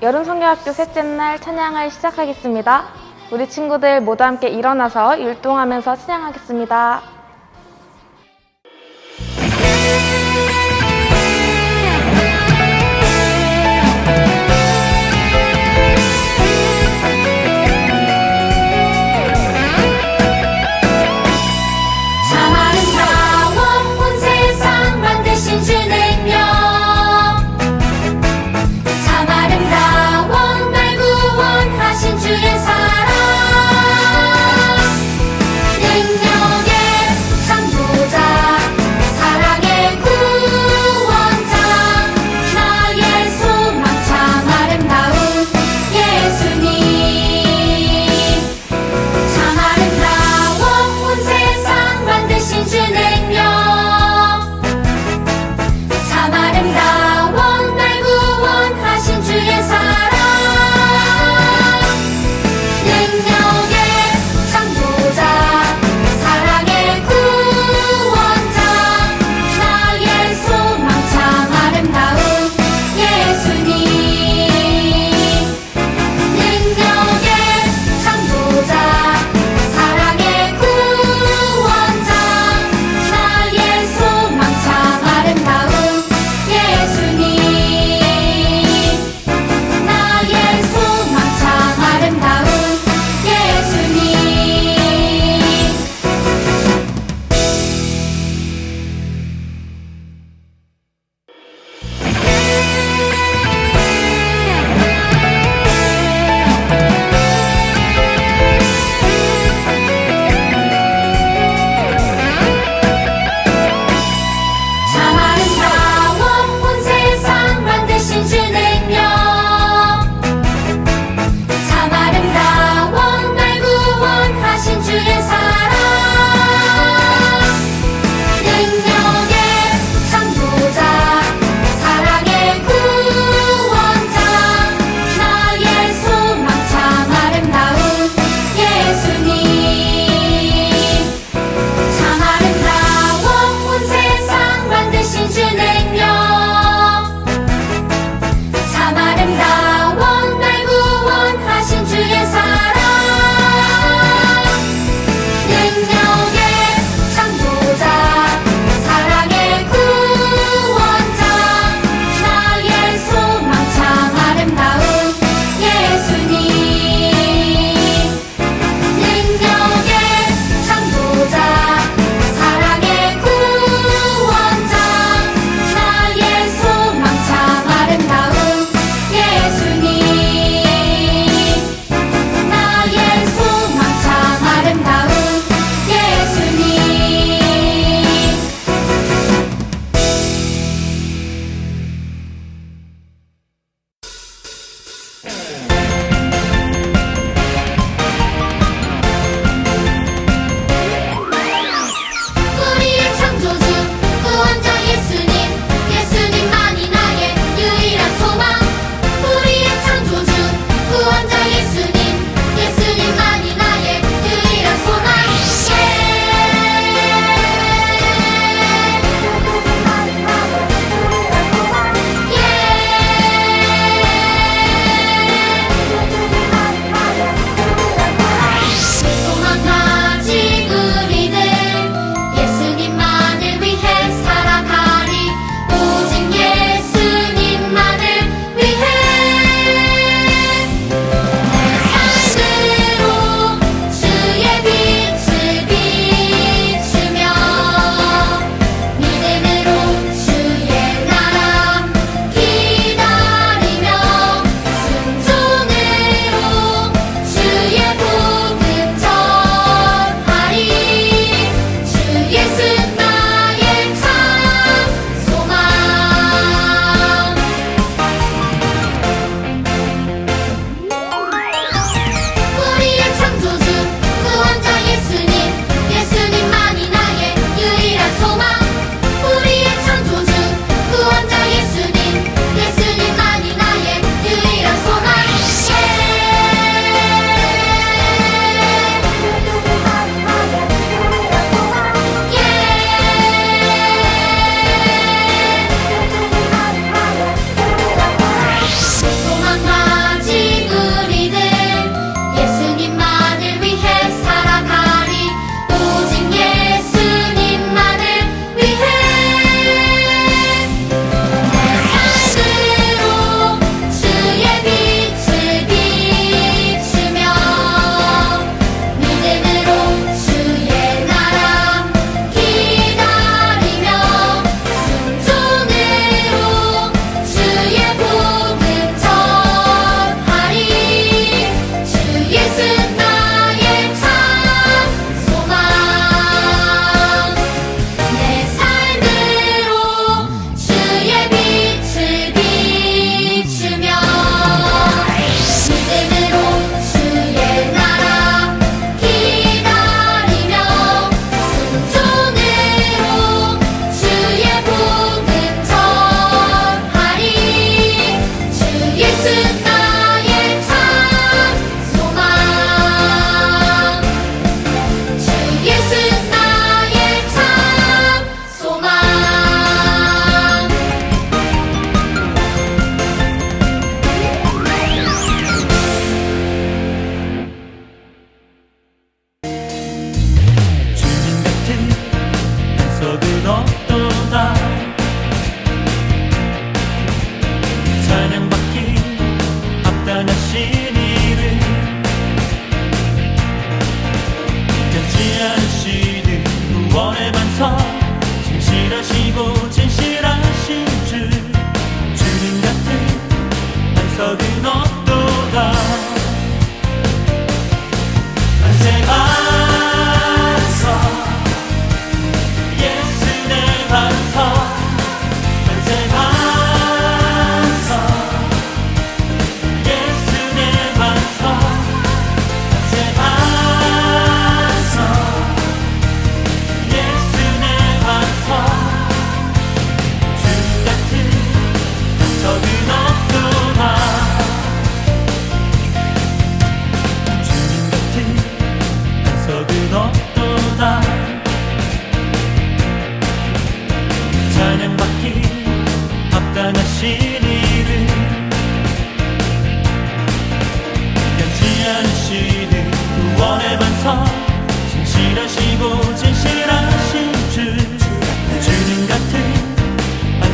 여름성경학교 셋째 날 찬양을 시작하겠습니다. 우리 친구들 모두 함께 일어나서 율동하면서 찬양하겠습니다. 능력의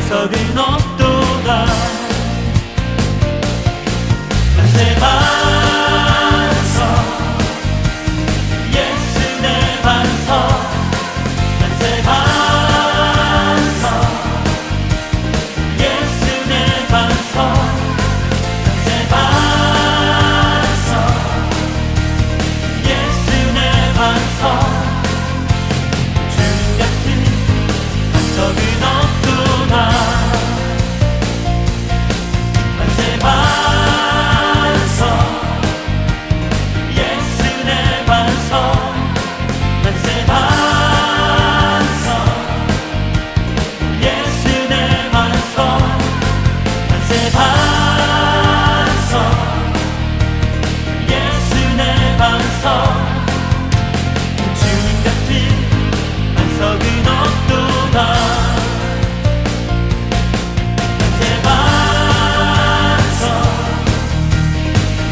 반석은 없도다. 만세 반석 예수 내 반석 만세 반석 예수 내 반석 만세 반석 예수 내 반석 주님 같은 반석은 없도다. 만세 반석 예수 내 반석 만세 반석 예수 내 반석 만세 반석 예수 내 반석 주님 같은 반석은 없도다. 만세 반석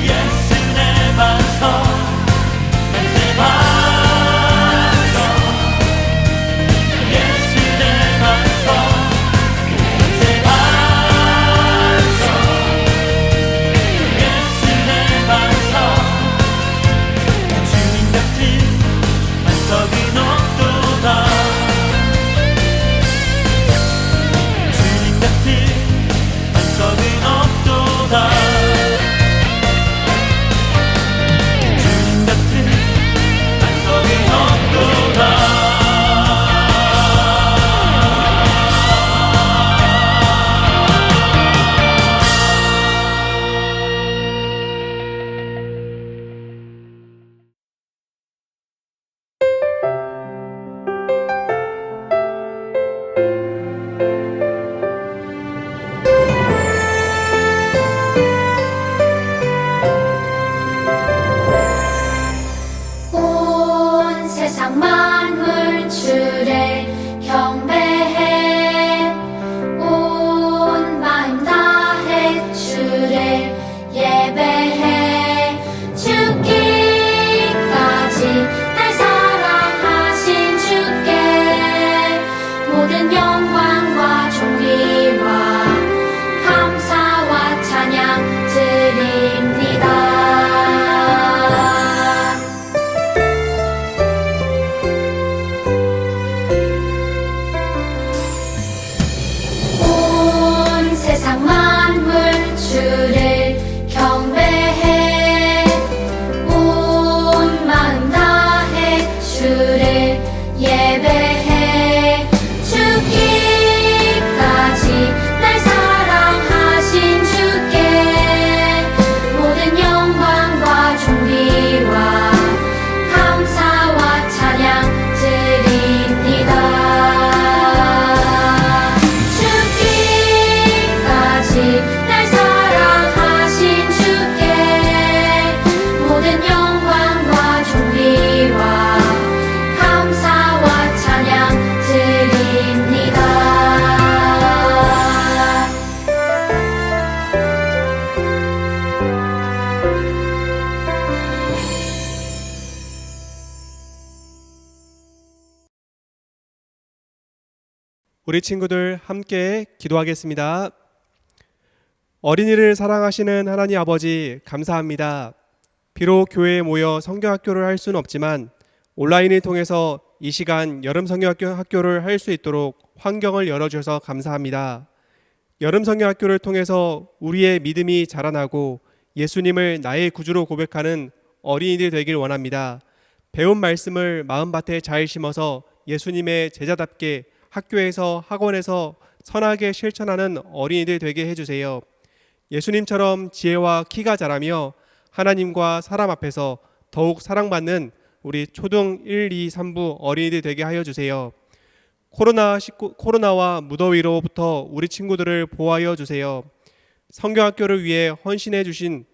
예수 내 반석 만세 반석 예수 내 반석 만세 반석 예수 내 반석 주님 같은 반석은 없도다. 주님 같은 반석은 없도다. 주님 같은 반석은 없도다. 온 세상 만물 주를 경배해 온 마음 다해 주를 예배해 죽기까지 날 사랑하신 주께 모든 영광과 존귀와 감사와 찬양 드립니다. 온 세상 만물 주를 경배해 온 마음 다해 주를 예배해 죽기까지 날 사랑하신 주께 모든 영광과 존귀와 감사와 찬양 드립니다. 죽기까지 날 사랑하신 주께 모든 영광과 존귀와 감사와 찬양 드립니다. 우리 친구들 함께 기도하겠습니다. 어린이를 사랑하시는 하나님 아버지 감사합니다. 비록 교회에 모여 성경학교를 할 수는 없지만 온라인을 통해서 이 시간 여름 성경학교를 할 수 있도록 환경을 열어주셔서 감사합니다. 여름 성경학교를 통해서 우리의 믿음이 자라나고 예수님을 나의 구주로 고백하는 어린이들 되길 원합니다. 배운 말씀을 마음밭에 잘 심어서 예수님의 제자답게 학교에서 학원에서 선하게 실천하는 어린이들 되게 해주세요. 예수님처럼 지혜와 키가 자라며 하나님과 사람 앞에서 더욱 사랑받는 우리 초등 1, 2, 3부 어린이들 되게 하여 주세요. 코로나와 무더위로부터 우리 친구들을 보호하여 주세요. 성경학교를 위해 헌신해 주신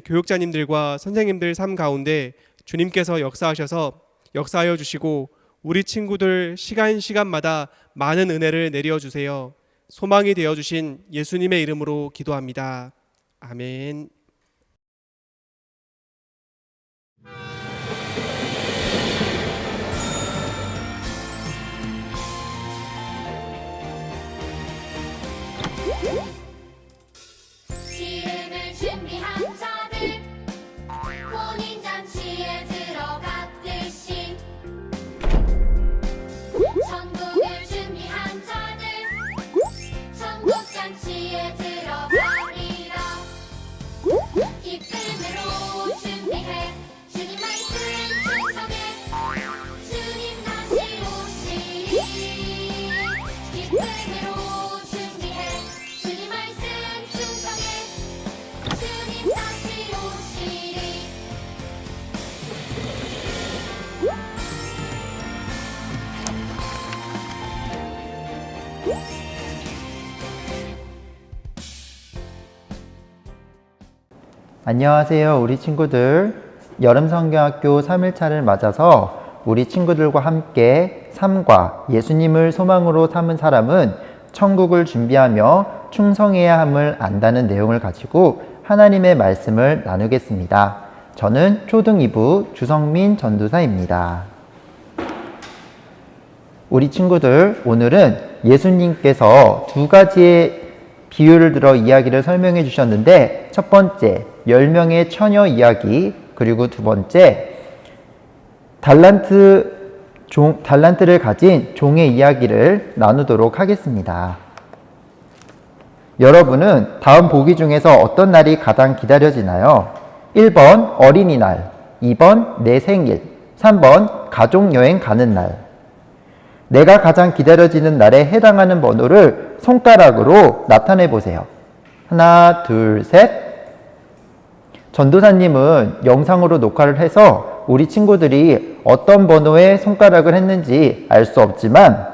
교육자님들과 선생님들 삶 가운데 주님께서 역사하여 주시고 우리 친구들 시간마다 많은 은혜를 내려 주세요. 소망이 되어 주신 예수님의 이름으로 기도합니다. 아멘. 기름을 준비한 자들 혼인잔치에 들어갔듯이 천국을 준비한 자들 천국잔치에 들어가리라. 기쁨으로 준비해 주님 말씀 충성해 주님 다시 오시리. 기쁨으로 준비해 주님 말씀 충성해 주님 다시 오시리. 안녕하세요, 우리 친구들. 여름성경학교 3일차를 맞아서 우리 친구들과 함께 삶과 예수님을 소망으로 삼은 사람은 천국을 준비하며 충성해야 함을 안다는 내용을 가지고 하나님의 말씀을 나누겠습니다. 저는 초등 2부 주성민 전도사입니다. 우리 친구들, 오늘은 예수님께서 두 가지의 비유를 들어 이야기를 설명해 주셨는데, 첫 번째 10명의 처녀 이야기, 그리고 두 번째 달란트를 가진 종의 이야기를 나누도록 하겠습니다. 여러분은 다음 보기 중에서 어떤 날이 가장 기다려지나요? 1번 어린이날, 2번 내 생일, 3번 가족여행 가는 날. 내가 가장 기다려지는 날에 해당하는 번호를 손가락으로 나타내 보세요. 하나, 둘, 셋. 전도사님은 영상으로 녹화를 해서 우리 친구들이 어떤 번호에 손가락을 했는지 알 수 없지만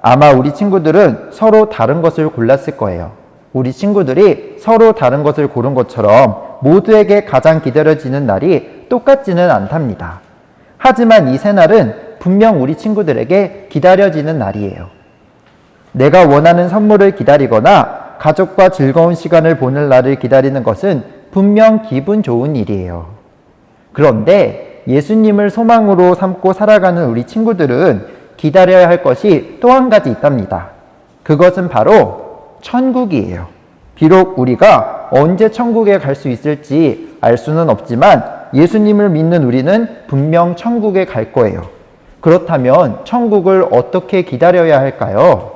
아마 우리 친구들은 서로 다른 것을 골랐을 거예요. 우리 친구들이 서로 다른 것을 고른 것처럼 모두에게 가장 기다려지는 날이 똑같지는 않답니다. 하지만 이 세 날은 분명 우리 친구들에게 기다려지는 날이에요. 내가 원하는 선물을 기다리거나 가족과 즐거운 시간을 보낼 날을 기다리는 것은 분명 기분 좋은 일이에요. 그런데 예수님을 소망으로 삼고 살아가는 우리 친구들은 기다려야 할 것이 또 한 가지 있답니다. 그것은 바로 천국이에요. 비록 우리가 언제 천국에 갈 수 있을지 알 수는 없지만 예수님을 믿는 우리는 분명 천국에 갈 거예요. 그렇다면 천국을 어떻게 기다려야 할까요?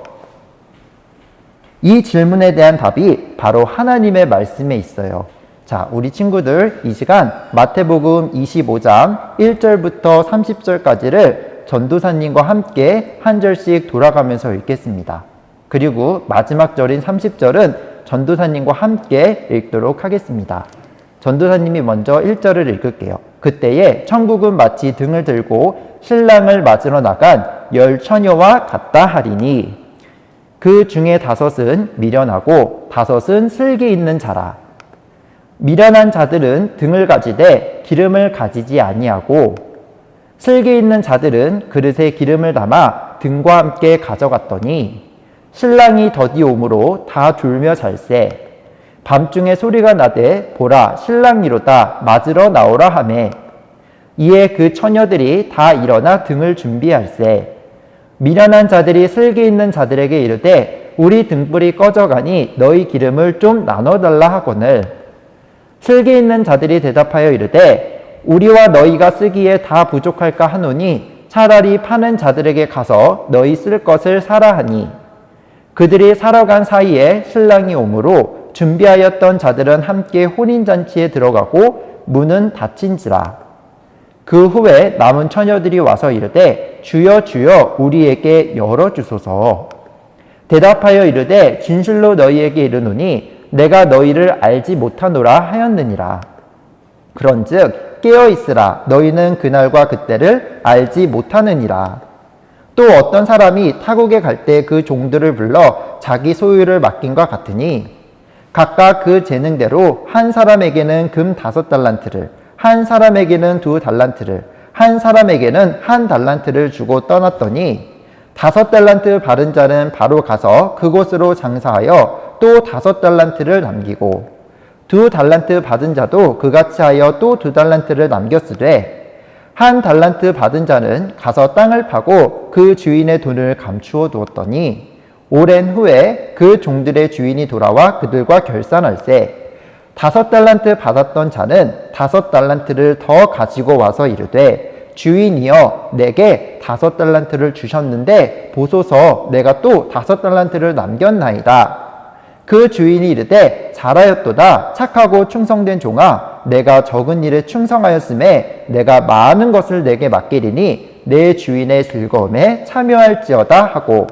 이 질문에 대한 답이 바로 하나님의 말씀에 있어요. 자, 우리 친구들 이 시간 마태복음 25장 1절부터 30절까지를 전도사님과 함께 한 절씩 돌아가면서 읽겠습니다. 그리고 마지막 절인 30절은 전도사님과 함께 읽도록 하겠습니다. 전도사님이 먼저 1절을 읽을게요. 그때에 천국은 마치 등을 들고 신랑을 맞으러 나간 10 처녀와 같다 하리니 그 중에 5은 미련하고 5은 슬기 있는 자라. 미련한 자들은 등을 가지되 기름을 가지지 아니하고 슬기 있는 자들은 그릇에 기름을 담아 등과 함께 가져갔더니 신랑이 더디 오므로 다 졸며 잘세. 밤중에 소리가 나되 보라 신랑이로다 맞으러 나오라 하매 이에 그 처녀들이 다 일어나 등을 준비할세. 미련한 자들이 슬기 있는 자들에게 이르되 우리 등불이 꺼져가니 너희 기름을 좀 나눠달라 하거늘 슬기 있는 자들이 대답하여 이르되 우리와 너희가 쓰기에 다 부족할까 하노니 차라리 파는 자들에게 가서 너희 쓸 것을 사라 하니 그들이 사러 간 사이에 신랑이 오므로 준비하였던 자들은 함께 혼인잔치에 들어가고 문은 닫힌지라. 그 후에 남은 처녀들이 와서 이르되 주여 주여 우리에게 열어주소서. 대답하여 이르되 진실로 너희에게 이르노니 내가 너희를 알지 못하노라 하였느니라. 그런즉 깨어있으라 너희는 그날과 그때를 알지 못하느니라. 또 어떤 사람이 타국에 갈 때 그 종들을 불러 자기 소유를 맡긴과 같으니 각각 그 재능대로 한 사람에게는 금 5달란트를 한 사람에게는 2달란트를 한 사람에게는 1달란트를 주고 떠났더니 5달란트 받은 자는 바로 가서 그곳으로 장사하여 또 5달란트를 남기고 2달란트 받은 자도 그같이 하여 또 2달란트를 남겼으되 1달란트 받은 자는 가서 땅을 파고 그 주인의 돈을 감추어 두었더니 오랜 후에 그 종들의 주인이 돌아와 그들과 결산할세 5달란트 받았던 자는 5달란트를 더 가지고 와서 이르되 주인이여 내게 5달란트를 주셨는데 보소서 내가 또 5달란트를 남겼나이다. 그 주인이 이르되 잘하였도다 착하고 충성된 종아 내가 적은 일에 충성하였음에 내가 많은 것을 내게 맡기리니 내 주인의 즐거움에 참여할지어다 하고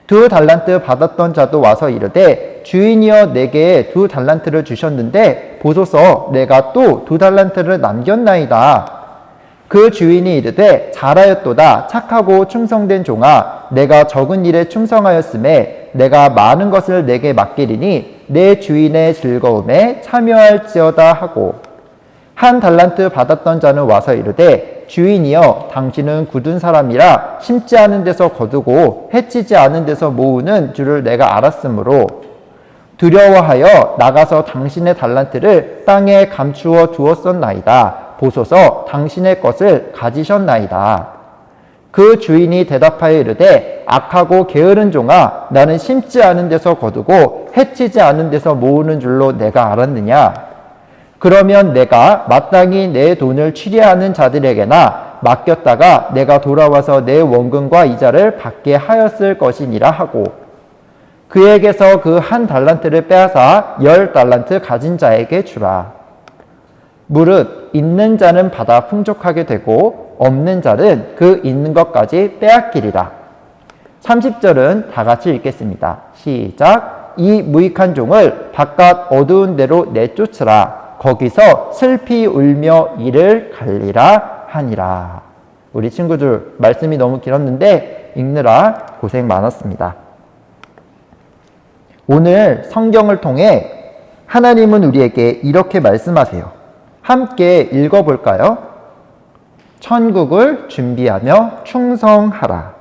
2달란트 받았던 자도 와서 이르되 주인이여 내게 2달란트를 주셨는데 보소서 내가 또 2달란트를 남겼나이다. 그 주인이 이르되 잘하였도다 착하고 충성된 종아 내가 적은 일에 충성하였음에 내가 많은 것을 내게 맡기리니 내 주인의 즐거움에 참여할지어다 하고 1달란트 받았던 자는 와서 이르되 주인이여 당신은 굳은 사람이라 심지 않은 데서 거두고 해치지 않은 데서 모으는 줄을 내가 알았으므로 두려워하여 나가서 당신의 달란트를 땅에 감추어 두었었나이다. 보소서 당신의 것을 가지셨나이다. 그 주인이 대답하여 이르되 악하고 게으른 종아 나는 심지 않은 데서 거두고 해치지 않은 데서 모으는 줄로 내가 알았느냐. 그러면 내가 마땅히 내 돈을 취리하는 자들에게나 맡겼다가 내가 돌아와서 내 원금과 이자를 받게 하였을 것이니라 하고 그에게서 그 1달란트를 빼앗아 10달란트 가진 자에게 주라. 무릇 있는 자는 받아 풍족하게 되고 없는 자는 그 있는 것까지 빼앗기리라. 30절은 다 같이 읽겠습니다. 시작. 이 무익한 종을 바깥 어두운 데로 내쫓으라. 거기서 슬피 울며 이를 갈리라 하니라. 우리 친구들 말씀이 너무 길었는데 읽느라 고생 많았습니다. 오늘 성경을 통해 하나님은 우리에게 이렇게 말씀하세요. 함께 읽어볼까요? 천국을 준비하며 충성하라.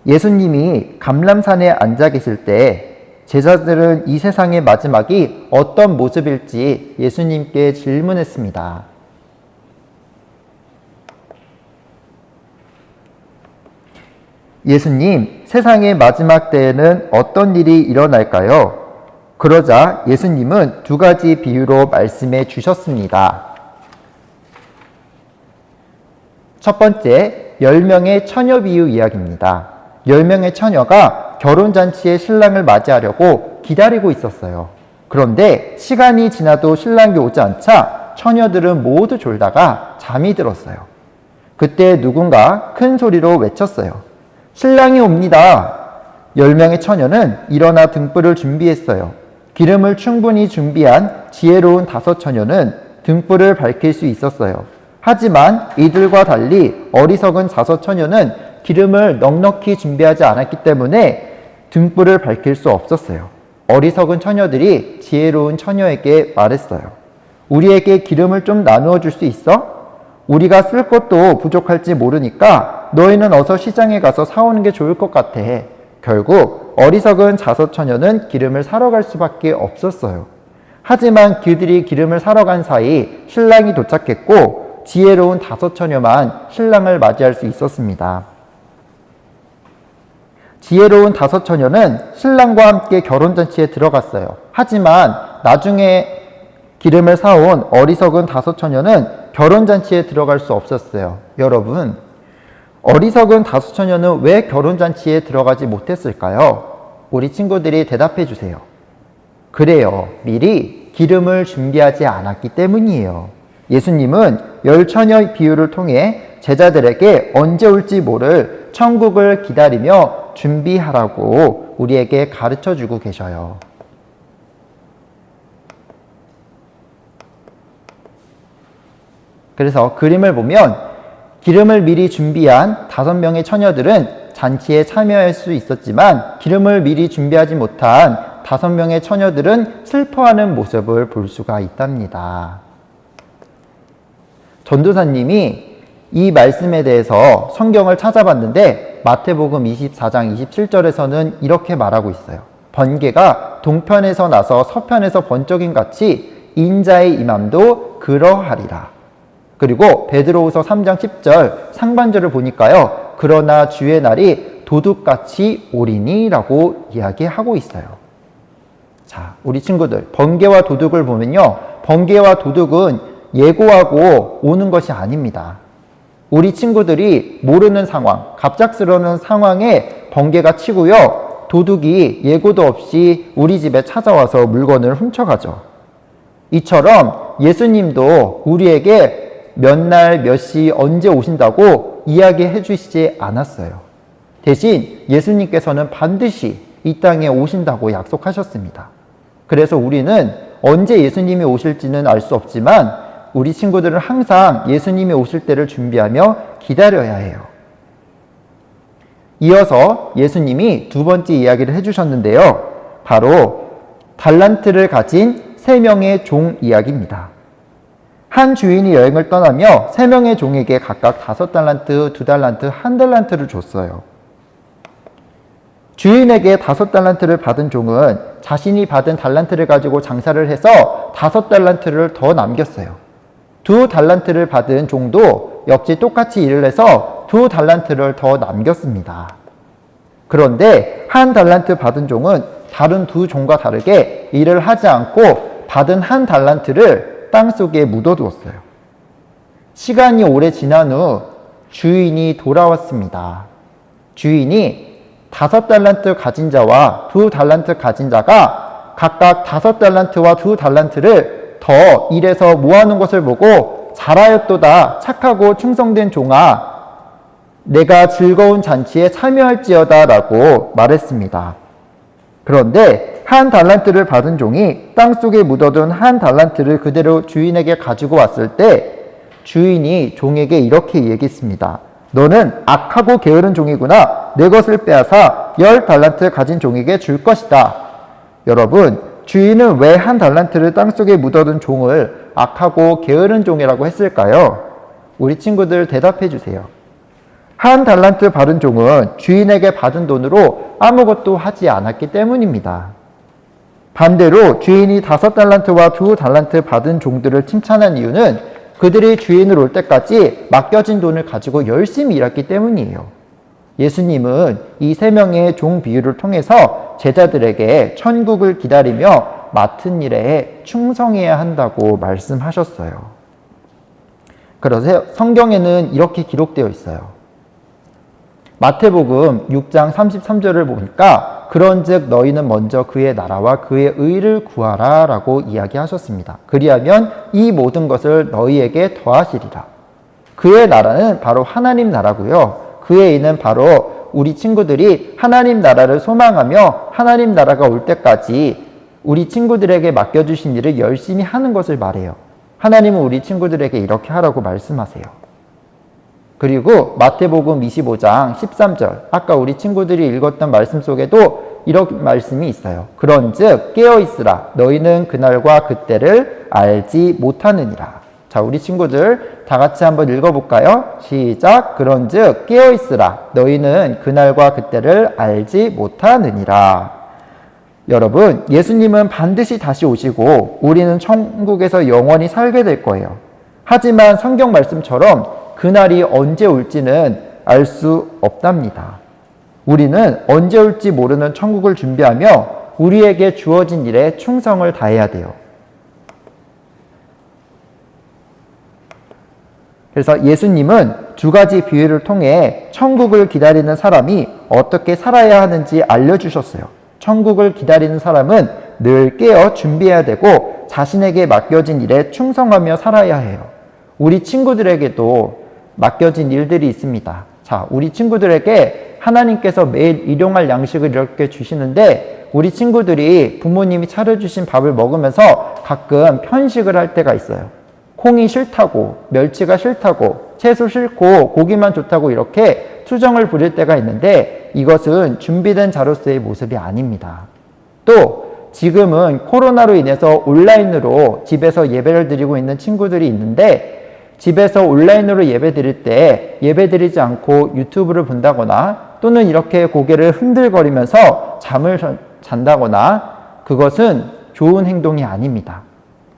예수님이 감람산에 앉아 계실 때 제자들은 이 세상의 마지막이 어떤 모습일지 예수님께 질문했습니다. 예수님, 세상의 마지막 때에는 어떤 일이 일어날까요? 그러자 예수님은 2가지 비유로 말씀해 주셨습니다. 첫 번째, 10명의 처녀 비유 이야기입니다. 10명의 처녀가 결혼잔치에 신랑을 맞이하려고 기다리고 있었어요. 그런데 시간이 지나도 신랑이 오지 않자 처녀들은 모두 졸다가 잠이 들었어요. 그때 누군가 큰 소리로 외쳤어요. 신랑이 옵니다. 10명의 처녀는 일어나 등불을 준비했어요. 기름을 충분히 준비한 지혜로운 5처녀는 등불을 밝힐 수 있었어요. 하지만 이들과 달리 어리석은 5처녀는 기름을 넉넉히 준비하지 않았기 때문에 등불을 밝힐 수 없었어요. 어리석은 처녀들이 지혜로운 처녀에게 말했어요. 우리에게 기름을 좀 나누어 줄 수 있어? 우리가 쓸 것도 부족할지 모르니까 너희는 어서 시장에 가서 사오는 게 좋을 것 같아. 결국 어리석은 5처녀는 기름을 사러 갈 수밖에 없었어요. 하지만 그들이 기름을 사러 간 사이 신랑이 도착했고 지혜로운 5처녀만 신랑을 맞이할 수 있었습니다. 지혜로운 5처녀는 신랑과 함께 결혼잔치에 들어갔어요. 하지만 나중에 기름을 사온 어리석은 5처녀는 결혼잔치에 들어갈 수 없었어요. 여러분, 어리석은 5처녀는 왜 결혼잔치에 들어가지 못했을까요? 우리 친구들이 대답해 주세요. 그래요. 미리 기름을 준비하지 않았기 때문이에요. 예수님은 10처녀의 비유를 통해 제자들에게 언제 올지 모를 천국을 기다리며 준비하라고 우리에게 가르쳐 주고 계셔요. 그래서 그림을 보면 기름을 미리 준비한 5명의 처녀들은 잔치에 참여할 수 있었지만 기름을 미리 준비하지 못한 5명의 처녀들은 슬퍼하는 모습을 볼 수가 있답니다. 전도사님이 이 말씀에 대해서 성경을 찾아봤는데 마태복음 24장 27절에서는 이렇게 말하고 있어요. 번개가 동편에서 나서 서편에서 번쩍임 같이 인자의 임함도 그러하리라. 그리고 베드로후서 3장 10절 상반절을 보니까요. 그러나 주의 날이 도둑같이 오리니 라고 이야기하고 있어요. 자, 우리 친구들, 번개와 도둑을 보면요. 번개와 도둑은 예고하고 오는 것이 아닙니다. 우리 친구들이 모르는 상황, 갑작스러운 상황에 번개가 치고요. 도둑이 예고도 없이 우리 집에 찾아와서 물건을 훔쳐가죠. 이처럼 예수님도 우리에게 몇 날, 몇 시, 언제 오신다고 이야기해 주시지 않았어요. 대신 예수님께서는 반드시 이 땅에 오신다고 약속하셨습니다. 그래서 우리는 언제 예수님이 오실지는 알 수 없지만 우리 친구들은 항상 예수님이 오실 때를 준비하며 기다려야 해요. 이어서 예수님이 두 번째 이야기를 해주셨는데요. 바로 달란트를 가진 3명의 종 이야기입니다. 한 주인이 여행을 떠나며 3명의 종에게 각각 5달란트, 2달란트, 1달란트를 줬어요. 주인에게 5달란트를 받은 종은 자신이 받은 달란트를 가지고 장사를 해서 5달란트를 더 남겼어요. 2달란트를 받은 종도 역시 똑같이 일을 해서 2달란트를 더 남겼습니다. 그런데 1달란트 받은 종은 다른 2 종과 다르게 일을 하지 않고 받은 1달란트를 땅속에 묻어두었어요. 시간이 오래 지난 후 주인이 돌아왔습니다. 주인이 5달란트 가진 자와 2달란트 가진 자가 각각 5달란트와 2달란트를 더 일해서 모아놓은 것을 보고 잘하였도다 착하고 충성된 종아 내가 즐거운 잔치에 참여할지어다 라고 말했습니다. 그런데 1달란트를 받은 종이 땅속에 묻어둔 1달란트를 그대로 주인에게 가지고 왔을 때 주인이 종에게 이렇게 얘기했습니다. 너는 악하고 게으른 종이구나. 내 것을 빼앗아 10달란트 가진 종에게 줄 것이다. 여러분, 주인은 왜 1달란트를 땅속에 묻어둔 종을 악하고 게으른 종이라고 했을까요? 우리 친구들 대답해 주세요. 1달란트 받은 종은 주인에게 받은 돈으로 아무것도 하지 않았기 때문입니다. 반대로 주인이 5달란트와 2달란트 받은 종들을 칭찬한 이유는 그들이 주인을 올 때까지 맡겨진 돈을 가지고 열심히 일했기 때문이에요. 예수님은 이 3명의 종 비유를 통해서 제자들에게 천국을 기다리며 맡은 일에 충성해야 한다고 말씀하셨어요. 그래서 성경에는 이렇게 기록되어 있어요. 마태복음 6장 33절을 보니까 그런즉 너희는 먼저 그의 나라와 그의 의를 구하라 라고 이야기하셨습니다. 그리하면 이 모든 것을 너희에게 더하시리라. 그의 나라는 바로 하나님 나라고요. 그의 의는 바로 우리 친구들이 하나님 나라를 소망하며 하나님 나라가 올 때까지 우리 친구들에게 맡겨주신 일을 열심히 하는 것을 말해요. 하나님은 우리 친구들에게 이렇게 하라고 말씀하세요. 그리고 마태복음 25장 13절 아까 우리 친구들이 읽었던 말씀 속에도 이런 말씀이 있어요. 그런즉 깨어있으라 너희는 그날과 그때를 알지 못하느니라. 자, 우리 친구들 다 같이 한번 읽어볼까요? 시작. 그런즉 깨어있으라 너희는 그날과 그때를 알지 못하느니라. 여러분, 예수님은 반드시 다시 오시고 우리는 천국에서 영원히 살게 될 거예요. 하지만 성경 말씀처럼 그날이 언제 올지는 알 수 없답니다. 우리는 언제 올지 모르는 천국을 준비하며 우리에게 주어진 일에 충성을 다해야 돼요. 그래서 예수님은 2가지 비유를 통해 천국을 기다리는 사람이 어떻게 살아야 하는지 알려주셨어요. 천국을 기다리는 사람은 늘 깨어 준비해야 되고 자신에게 맡겨진 일에 충성하며 살아야 해요. 우리 친구들에게도 맡겨진 일들이 있습니다. 자, 우리 친구들에게 하나님께서 매일 일용할 양식을 이렇게 주시는데 우리 친구들이 부모님이 차려주신 밥을 먹으면서 가끔 편식을 할 때가 있어요. 콩이 싫다고, 멸치가 싫다고, 채소 싫고 고기만 좋다고 이렇게 투정을 부릴 때가 있는데 이것은 준비된 자로서의 모습이 아닙니다. 또 지금은 코로나로 인해서 온라인으로 집에서 예배를 드리고 있는 친구들이 있는데 집에서 온라인으로 예배 드릴 때 예배 드리지 않고 유튜브를 본다거나 또는 이렇게 고개를 흔들거리면서 잠을 잔다거나 그것은 좋은 행동이 아닙니다.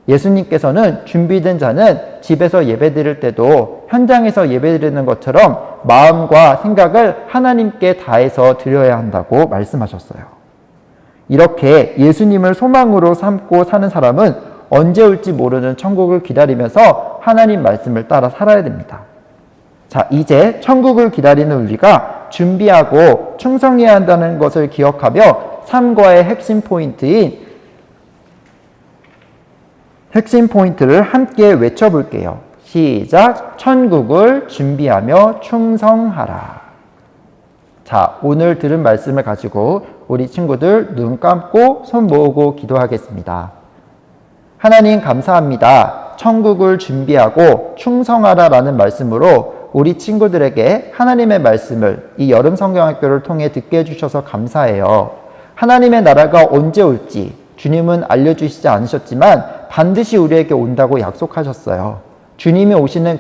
예수님께서는 준비된 자는 집에서 예배드릴 때도 현장에서 예배드리는 것처럼 마음과 생각을 하나님께 다해서 드려야 한다고 말씀하셨어요. 이렇게 예수님을 소망으로 삼고 사는 사람은 언제 올지 모르는 천국을 기다리면서 하나님 말씀을 따라 살아야 됩니다. 자, 이제 천국을 기다리는 우리가 준비하고 충성해야 한다는 것을 기억하며 삶과의 핵심 포인트를 함께 외쳐볼게요. 시작! 천국을 준비하며 충성하라. 자, 오늘 들은 말씀을 가지고 우리 친구들 눈 감고 손 모으고 기도하겠습니다. 하나님 감사합니다. 천국을 준비하고 충성하라 라는 말씀으로 우리 친구들에게 하나님의 말씀을 이 여름 성경학교를 통해 듣게 해주셔서 감사해요. 하나님의 나라가 언제 올지 주님은 알려주시지 않으셨지만 반드시 우리에게 온다고 약속하셨어요. 주님이 오시는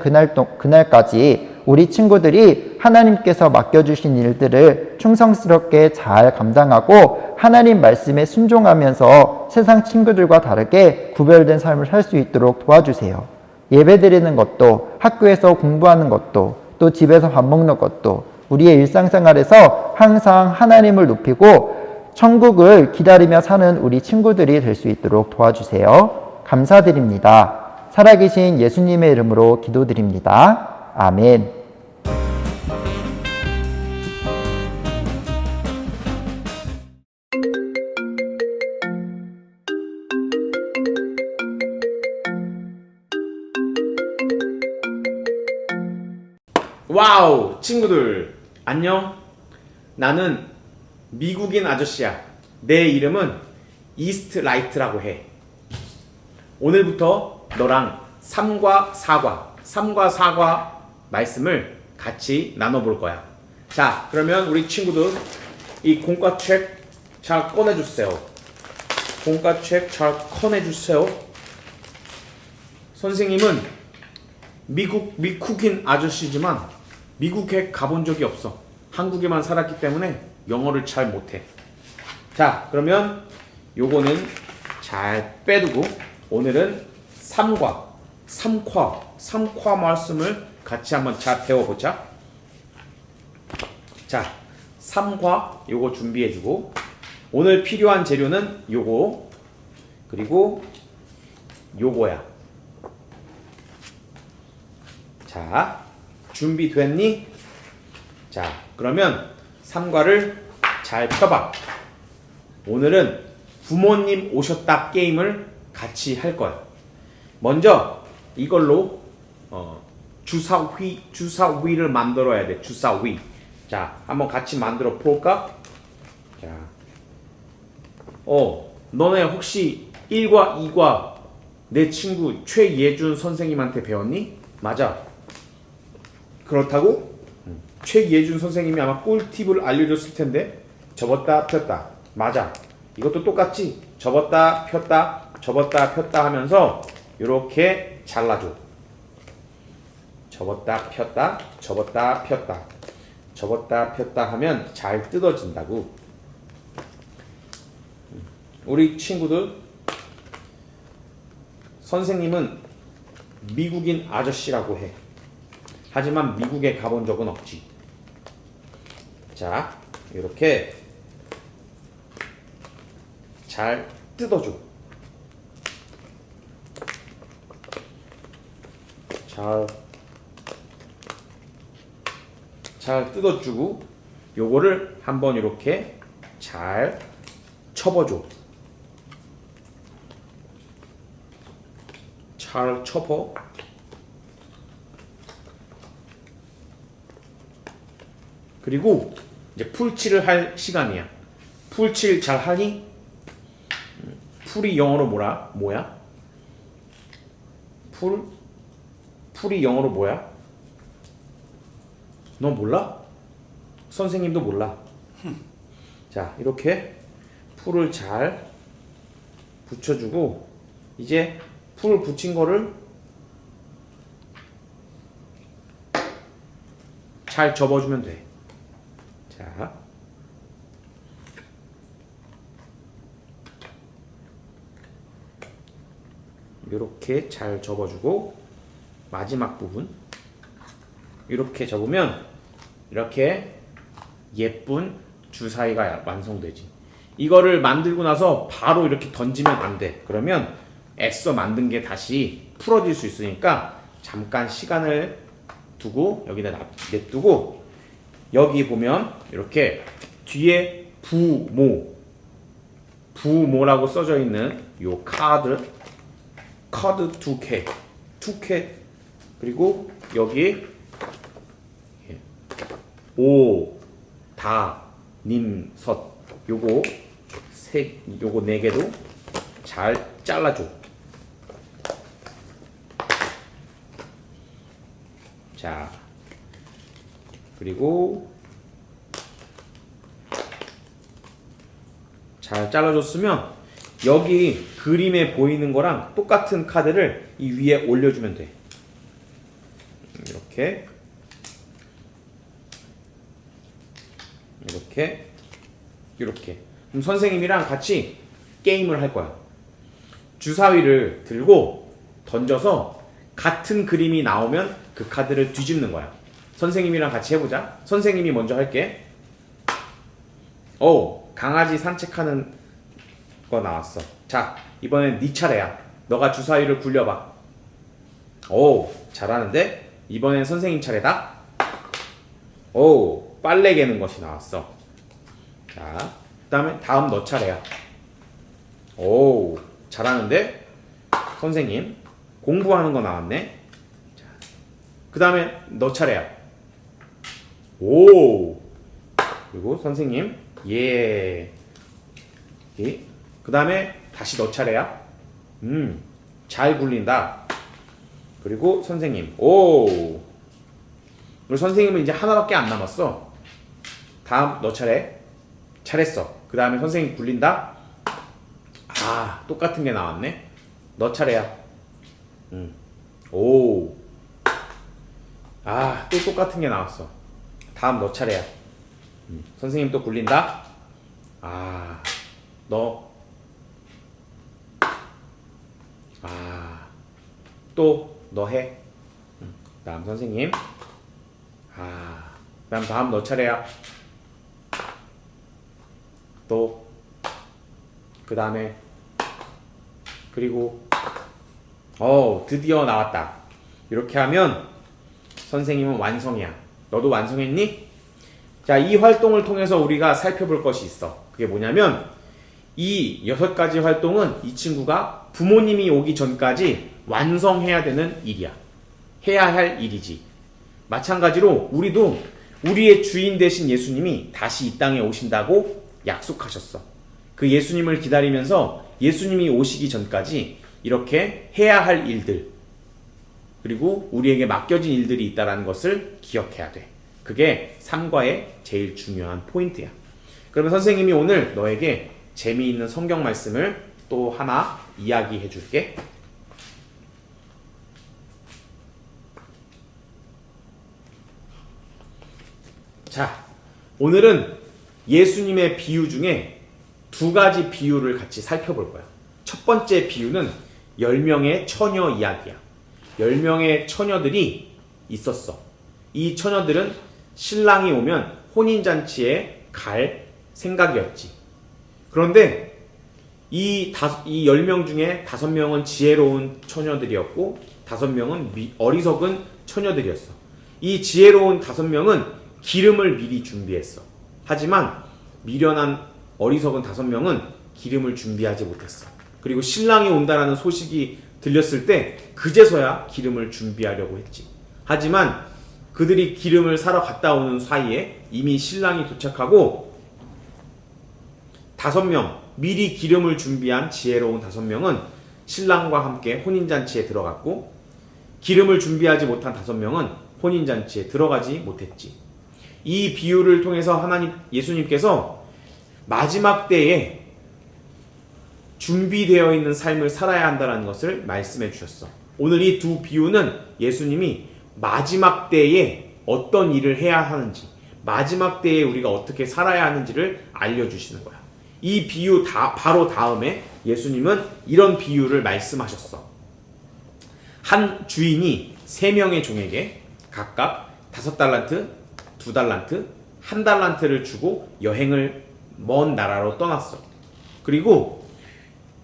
그날까지 우리 친구들이 하나님께서 맡겨주신 일들을 충성스럽게 잘 감당하고 하나님 말씀에 순종하면서 세상 친구들과 다르게 구별된 삶을 살 수 있도록 도와주세요. 예배드리는 것도, 학교에서 공부하는 것도, 또 집에서 밥 먹는 것도 우리의 일상생활에서 항상 하나님을 높이고 천국을 기다리며 사는 우리 친구들이 될 수 있도록 도와주세요. 감사드립니다. 살아계신 예수님의 이름으로 기도드립니다. 아멘. 와우! 친구들 안녕. 나는 미국인 아저씨야. 내 이름은 이스트라이트라고 해. 오늘부터 너랑 삶과 사과 말씀을 같이 나눠볼 거야. 자, 그러면 우리 친구들 이 공과책 잘 꺼내주세요. 공과책 잘 꺼내주세요. 선생님은 미국인 아저씨지만 미국에 가본 적이 없어. 한국에만 살았기 때문에 영어를 잘 못해. 자, 그러면 요거는 잘 빼두고 오늘은 삼과 말씀을 같이 한번 잘 배워보자. 자, 삼과 요거 준비해주고 오늘 필요한 재료는 요거 그리고 요거야. 자, 준비됐니? 자, 그러면 삼과를 잘 펴봐. 오늘은 부모님 오셨다 게임을 같이 할 거야. 먼저 이걸로 주사위를 만들어야 돼. 주사위. 자, 한번 같이 만들어 볼까? 자, 너네 혹시 1과 2과 내 친구 최예준 선생님한테 배웠니? 맞아. 그렇다고? 최예준 선생님이 아마 꿀팁을 알려줬을 텐데 접었다 폈다. 맞아. 이것도 똑같지? 접었다 폈다 하면서 이렇게 잘라줘. 접었다 폈다 하면 잘 뜯어진다고. 우리 친구들 선생님은 미국인 아저씨라고 해. 하지만 미국에 가본 적은 없지. 자, 이렇게 잘 뜯어줘. 잘 뜯어주고 요거를 한번 이렇게 잘 쳐봐줘. 잘 쳐봐. 그리고 이제 풀칠을 할 시간이야. 풀칠 잘 하니? 풀이 영어로 뭐야? 풀이 영어로 뭐야? 너 몰라? 선생님도 몰라. 자, 이렇게 풀을 잘 붙여주고 이제 풀을 붙인 거를 잘 접어주면 돼. 자, 이렇게 잘 접어주고 마지막 부분 이렇게 접으면 이렇게 예쁜 주사위가 완성되지. 이거를 만들고 나서 바로 이렇게 던지면 안 돼. 그러면 애써 만든 게 다시 풀어질 수 있으니까 잠깐 시간을 두고 여기다 냅두고 여기 보면 이렇게 뒤에 부모라고 써져 있는 요 카드 2개 그리고 여기 오다님섯 요거 네 개도 잘 잘라줘. 자, 그리고 잘 잘라줬으면 여기 그림에 보이는 거랑 똑같은 카드를 이 위에 올려주면 돼. 이렇게. 그럼 선생님이랑 같이 게임을 할 거야. 주사위를 들고 던져서 같은 그림이 나오면 그 카드를 뒤집는 거야. 선생님이랑 같이 해보자. 선생님이 먼저 할게. 강아지 산책하는 거 나왔어. 자, 이번엔 네 차례야. 너가 주사위를 굴려봐. 잘하는데? 이번엔 선생님 차례다. 빨래 개는 것이 나왔어. 자, 다음 너 차례야. 잘하는데? 선생님 공부하는 거 나왔네. 자, 그 다음에 너 차례야. 그리고 선생님 그 다음에 다시 너 차례야. 잘 굴린다. 그리고 선생님 그리고 선생님은 이제 하나밖에 안 남았어. 다음 너 차례. 잘했어. 그 다음에 선생님 굴린다. 똑같은 게 나왔네. 너 차례야. 또 똑같은 게 나왔어. 다음 너 차례야. 선생님 또 굴린다. 또 너 해. 다음 선생님. 다음 너 차례야. 또 그 다음에 그리고 드디어 나왔다. 이렇게 하면 선생님은 완성이야. 너도 완성했니? 자, 이 활동을 통해서 우리가 살펴볼 것이 있어. 그게 뭐냐면 이 6가지 활동은 이 친구가 부모님이 오기 전까지 완성해야 되는 일이야. 해야 할 일이지. 마찬가지로 우리도 우리의 주인 되신 예수님이 다시 이 땅에 오신다고 약속하셨어. 그 예수님을 기다리면서 예수님이 오시기 전까지 이렇게 해야 할 일들, 그리고 우리에게 맡겨진 일들이 있다는 것을 기억해야 돼. 그게 삶과의 제일 중요한 포인트야. 그러면 선생님이 오늘 너에게 재미있는 성경 말씀을 또 하나 이야기해 줄게. 자, 오늘은 예수님의 비유 중에 2가지 비유를 같이 살펴볼 거야. 첫 번째 비유는 10명의 처녀 이야기야. 10명의 처녀들이 있었어. 이 처녀들은 신랑이 오면 혼인잔치에 갈 생각이었지. 그런데 이 10명 중에 5명은 지혜로운 처녀들이었고 5명은 어리석은 처녀들이었어. 이 지혜로운 5명은 기름을 미리 준비했어. 하지만 미련한 어리석은 5명은 기름을 준비하지 못했어. 그리고 신랑이 온다라는 소식이 들렸을 때 그제서야 기름을 준비하려고 했지. 하지만 그들이 기름을 사러 갔다 오는 사이에 이미 신랑이 도착하고 5명, 미리 기름을 준비한 지혜로운 5명은 신랑과 함께 혼인잔치에 들어갔고 기름을 준비하지 못한 5명은 혼인잔치에 들어가지 못했지. 이 비유를 통해서 예수님께서 마지막 때에 준비되어 있는 삶을 살아야 한다는 것을 말씀해 주셨어. 오늘 이 2 비유는 예수님이 마지막 때에 어떤 일을 해야 하는지, 마지막 때에 우리가 어떻게 살아야 하는지를 알려주시는 거야. 이 비유 바로 다음에 예수님은 이런 비유를 말씀하셨어. 한 주인이 3명의 종에게 각각 5달란트, 2달란트, 1달란트를 주고 여행을 먼 나라로 떠났어. 그리고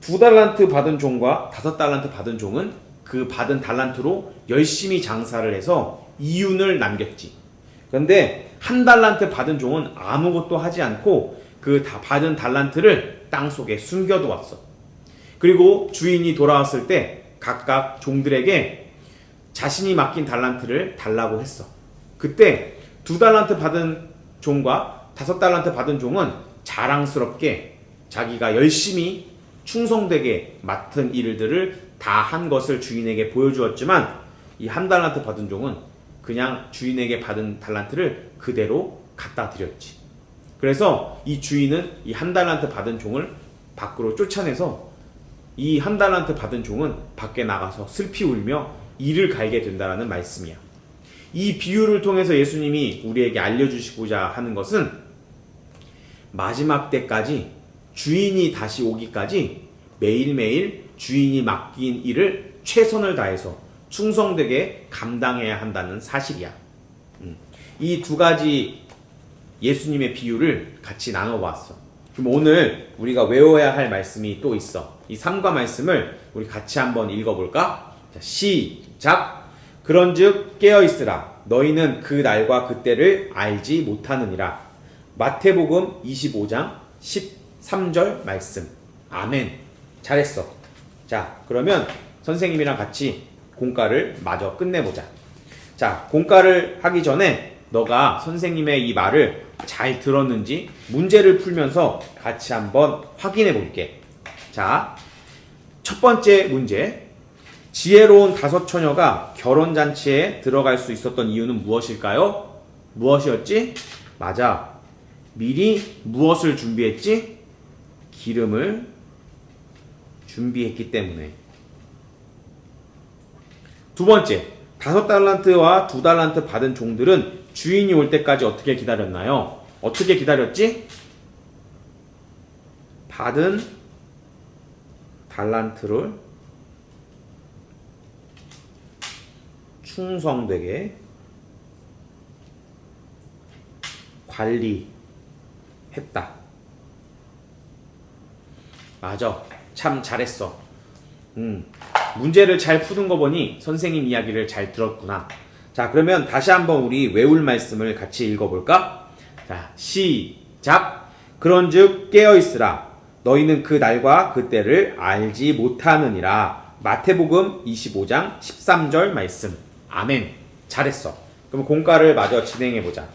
2달란트 받은 종과 5달란트 받은 종은 그 받은 달란트로 열심히 장사를 해서 이윤을 남겼지. 그런데 1달란트 받은 종은 아무것도 하지 않고 그 다 받은 달란트를 땅속에 숨겨두었어. 그리고 주인이 돌아왔을 때 각각 종들에게 자신이 맡긴 달란트를 달라고 했어. 그때 2달란트 받은 종과 5달란트 받은 종은 자랑스럽게 자기가 열심히 충성되게 맡은 일들을 다 한 것을 주인에게 보여주었지만 이 1달란트 받은 종은 그냥 주인에게 받은 달란트를 그대로 갖다 드렸지. 그래서 이 주인은 이 1달란트 받은 종을 밖으로 쫓아내서 이 1달란트 받은 종은 밖에 나가서 슬피 울며 이를 갈게 된다라는 말씀이야. 이 비유를 통해서 예수님이 우리에게 알려주시고자 하는 것은 마지막 때까지 주인이 다시 오기까지 매일매일 주인이 맡긴 일을 최선을 다해서 충성되게 감당해야 한다는 사실이야. 이 2가지 예수님의 비유를 같이 나눠봤어. 그럼 오늘 우리가 외워야 할 말씀이 또 있어. 이 3과 말씀을 우리 같이 한번 읽어볼까? 자, 시작! 그런즉 깨어있으라. 너희는 그 날과 그때를 알지 못하느니라. 마태복음 25장 13절 말씀. 아멘. 잘했어. 자, 그러면 선생님이랑 같이 공과를 마저 끝내보자. 자, 공과를 하기 전에 너가 선생님의 이 말을 잘 들었는지 문제를 풀면서 같이 한번 확인해 볼게. 자, 첫 번째 문제. 지혜로운 5처녀가 결혼잔치에 들어갈 수 있었던 이유는 무엇일까요? 무엇이었지? 맞아. 미리 무엇을 준비했지? 기름을 준비했기 때문에. 두 번째, 5달란트와 2달란트 받은 종들은 주인이 올 때까지 어떻게 기다렸나요? 어떻게 기다렸지? 받은 달란트를 충성되게 관리했다. 맞아. 참 잘했어. 문제를 잘 푸는 거 보니 선생님 이야기를 잘 들었구나. 자, 그러면 다시 한번 우리 외울 말씀을 같이 읽어볼까? 자, 시작! 그런즉 깨어있으라. 너희는 그 날과 그 때를 알지 못하느니라. 마태복음 25장 13절 말씀. 아멘. 잘했어. 그럼 공과를 마저 진행해보자.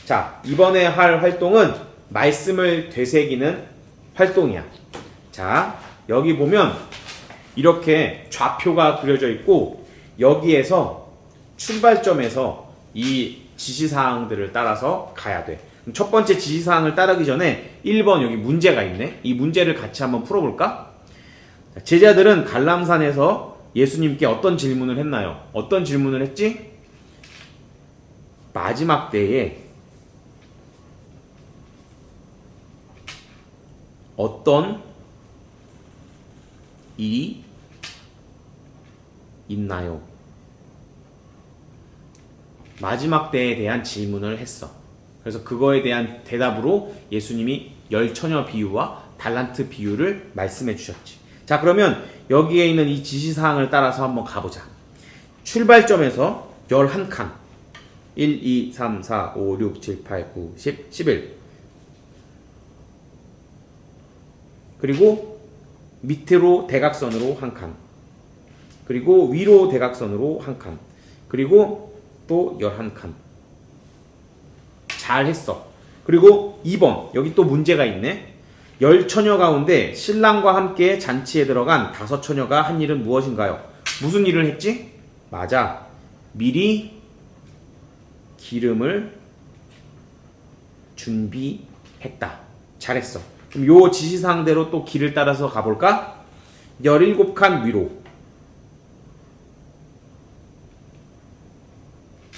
자, 이번에 할 활동은 말씀을 되새기는 활동이야. 자, 여기 보면 이렇게 좌표가 그려져 있고 여기에서 출발점에서 이 지시사항들을 따라서 가야 돼. 첫 번째 지시사항을 따르기 전에 1번 여기 문제가 있네. 이 문제를 같이 한번 풀어볼까? 제자들은 갈람산에서 예수님께 어떤 질문을 했나요? 어떤 질문을 했지? 마지막 때에 어떤 일이 있나요? 마지막 때에 대한 질문을 했어. 그래서 그거에 대한 대답으로 예수님이 열처녀 비유와 달란트 비유를 말씀해 주셨지. 자, 그러면 여기에 있는 이 지시사항을 따라서 한번 가보자. 출발점에서 11칸 1, 2, 3, 4, 5, 6, 7, 8, 9, 10, 11 그리고 밑으로 대각선으로 한 칸 그리고 위로 대각선으로 한 칸 그리고 또 11칸 잘했어. 그리고 2번 여기 또 문제가 있네. 10처녀 가운데 신랑과 함께 잔치에 들어간 5처녀가 한 일은 무엇인가요? 무슨 일을 했지? 맞아. 미리 기름을 준비했다. 잘했어. 그럼 요 지시사항대로 또 길을 따라서 가볼까? 17칸 위로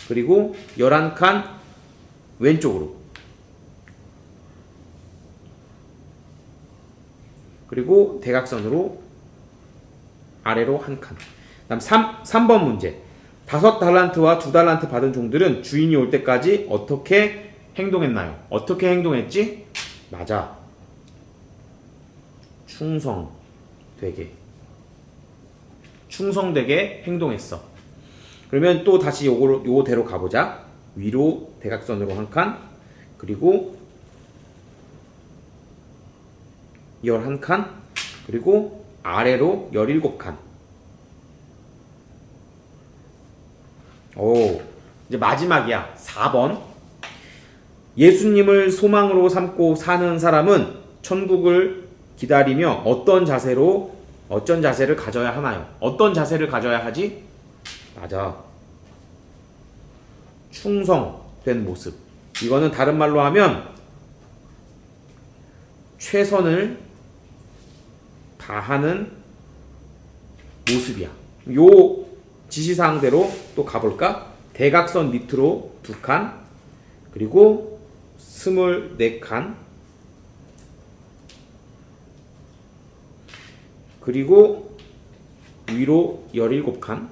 그리고 11칸 왼쪽으로 그리고 대각선으로 아래로 한 칸. 다음 3번 문제. 5달란트와 2달란트 받은 종들은 주인이 올 때까지 어떻게 행동했나요? 어떻게 행동했지? 맞아. 충성되게 행동했어. 그러면 또 다시 요거대로 가보자. 위로 대각선으로 한 칸, 그리고 11칸, 그리고 아래로 17칸. 오, 이제 마지막이야. 4번. 예수님을 소망으로 삼고 사는 사람은 천국을 기다리며 어떤 자세를 가져야 하나요? 어떤 자세를 가져야 하지? 맞아. 충성된 모습. 이거는 다른 말로 하면 최선을 다하는 모습이야. 요 지시사항대로 또 가볼까? 대각선 밑으로 2칸, 그리고 24칸, 그리고 위로 17칸,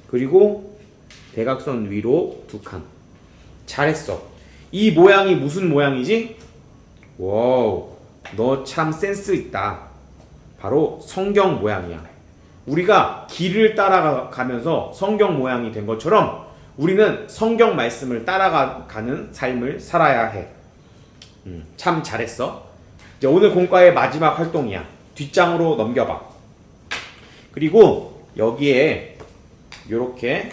그리고 대각선 위로 2칸. 잘했어. 이 모양이 무슨 모양이지? 와우, 너 참 센스 있다. 바로 성경 모양이야. 우리가 길을 따라가면서 성경 모양이 된 것처럼 우리는 성경 말씀을 따라가는 삶을 살아야 해. 참 잘했어. 이제 오늘 공과의 마지막 활동이야. 뒷장으로 넘겨봐. 그리고 여기에 요렇게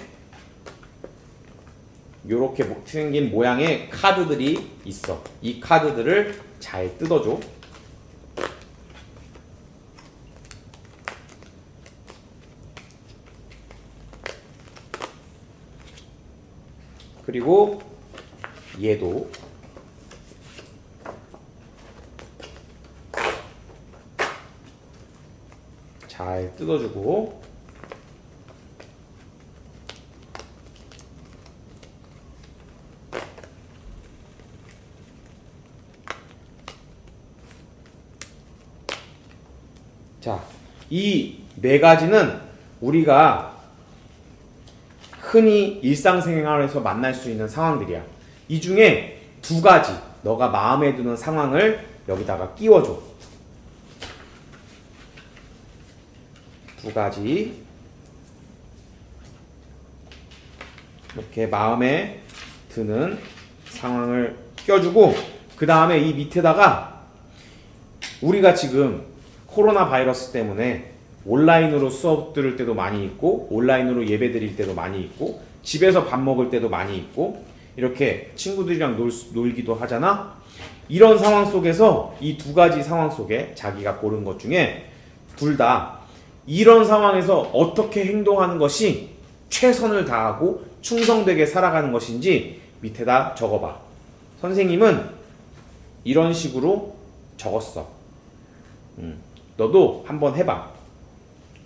생긴 모양의 카드들이 있어. 이 카드들을 잘 뜯어줘. 그리고 얘도 잘 뜯어주고, 자, 이 4가지는 우리가 흔히 일상생활에서 만날 수 있는 상황들이야. 이 중에 2가지 너가 마음에 드는 상황을 여기다가 끼워줘. 2가지 이렇게 마음에 드는 상황을 껴주고, 그 다음에 이 밑에다가 우리가 지금 코로나 바이러스 때문에 온라인으로 수업 들을 때도 많이 있고, 온라인으로 예배 드릴 때도 많이 있고, 집에서 밥 먹을 때도 많이 있고, 이렇게 친구들이랑 놀기도 하잖아. 이런 상황 속에서 이 2가지 상황 속에 자기가 고른 것 중에 둘 다 이런 상황에서 어떻게 행동하는 것이 최선을 다하고 충성되게 살아가는 것인지 밑에다 적어봐. 선생님은 이런 식으로 적었어. 너도 한번 해봐.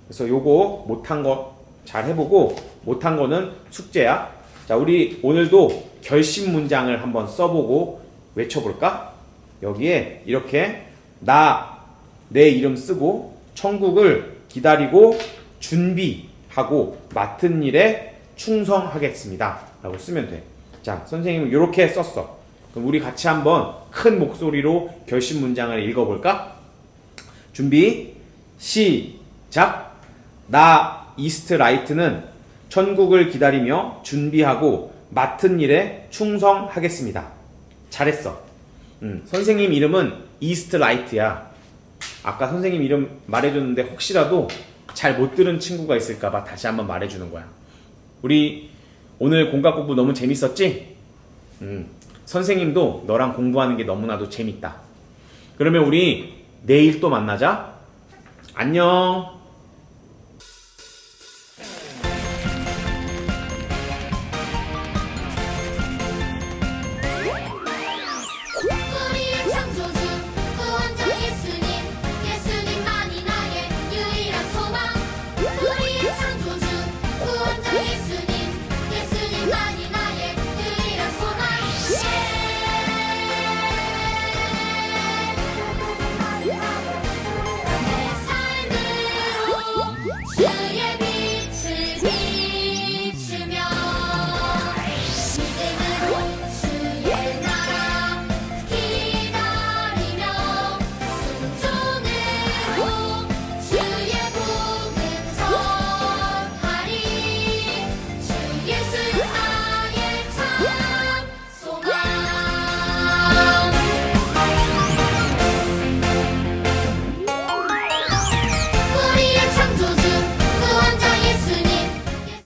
그래서 요거 못한 거 잘 해보고, 못한 거는 숙제야. 자, 우리 오늘도 결심 문장을 한번 써보고 외쳐볼까? 여기에 이렇게 내 이름 쓰고, 천국을 기다리고 준비하고 맡은 일에 충성하겠습니다 라고 쓰면 돼. 자, 선생님은 이렇게 썼어. 그럼 우리 같이 한번 큰 목소리로 결심 문장을 읽어볼까? 준비, 시작. 나 이스트 라이트는 천국을 기다리며 준비하고 맡은 일에 충성하겠습니다. 잘했어. 선생님 이름은 이스트 라이트야. 아까 선생님 이름 말해줬는데 혹시라도 잘 못 들은 친구가 있을까봐 다시 한번 말해주는 거야. 우리 오늘 공과 공부 너무 재밌었지? 선생님도 너랑 공부하는 게 너무나도 재밌다. 그러면 우리 내일 또 만나자. 안녕.